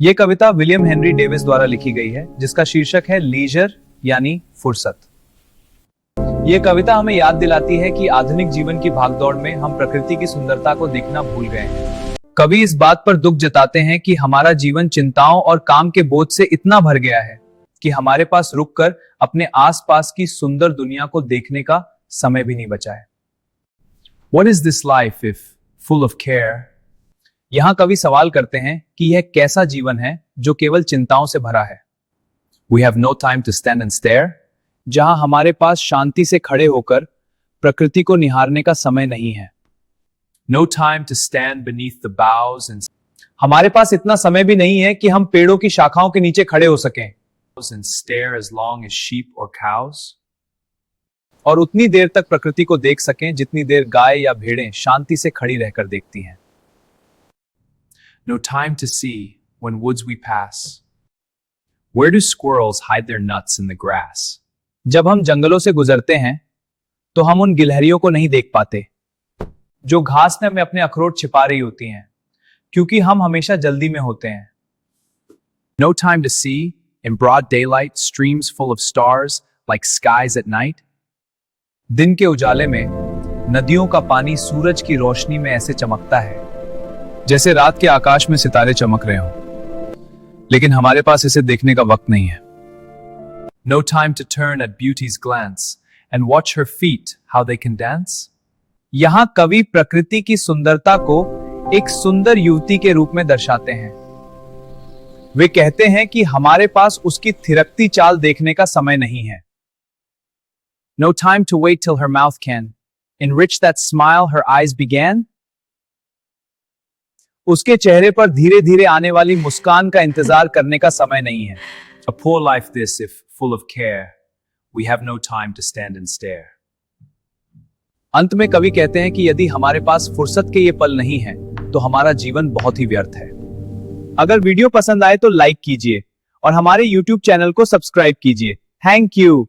ये कविता William Henry Davis द्वारा लिखी गई है, जिसका शीर्षक है लीजर यानी फुर्सत। ये कविता हमें याद दिलाती है कि आधुनिक जीवन की भागदौड़ में हम प्रकृति की सुंदरता को देखना भूल गए हैं। कवि इस बात पर दुख जताते हैं कि हमारा जीवन चिंताओं और काम के बोझ से इतना भर गया है कि हमारे पास रुककर अपने आसपास की सुंदर दुनिया को देखने का समय भी नहीं बचा है। What is this life if full of care? यहां कवि सवाल करते हैं कि यह कैसा जीवन है जो केवल चिंताओं से भरा है। We have no time to stand and stare, जहां हमारे पास शांति से खड़े होकर प्रकृति को निहारने का समय नहीं है। No time to stand beneath the boughs and हमारे पास इतना समय भी नहीं है कि हम पेड़ों की शाखाओं के नीचे खड़े हो सकें and stare as long as sheep or cows, और उतनी देर तक प्रकृति को देख सकें जितनी देर गाय या भेड़ें शांति से खड़ी रहकर देखती हैं। No time to see when woods we pass. Where do squirrels hide their nuts in the grass? जब हम जंगलों से गुजरते हैं तो हम उन गिलहरियों को नहीं देख पाते जो घास में अपने अखरोट छिपा रही होती हैं, क्योंकि हम हमेशा जल्दी में होते हैं। No time to see in broad daylight streams full of stars like skies at night. दिन के उजाले में नदियों का पानी सूरज की रोशनी में ऐसे चमकता है जैसे रात के आकाश में सितारे चमक रहे हों, लेकिन हमारे पास इसे देखने का वक्त नहीं है। No time to turn at beauty's glance and watch her feet how they can dance. यहां कवि प्रकृति की सुंदरता को एक सुंदर युवती के रूप में दर्शाते हैं। वे कहते हैं कि हमारे पास उसकी थिरकती चाल देखने का समय नहीं है। No time to wait till her mouth can enrich that smile her eyes began. उसके चेहरे पर धीरे धीरे आने वाली मुस्कान का इंतजार करने का समय नहीं है। A poor life this if full of care, we have no time to stand and stare. अंत में कवि कहते हैं कि यदि हमारे पास फुर्सत के ये पल नहीं है तो हमारा जीवन बहुत ही व्यर्थ है। अगर वीडियो पसंद आए तो लाइक कीजिए और हमारे YouTube चैनल को सब्सक्राइब कीजिए। Thank you.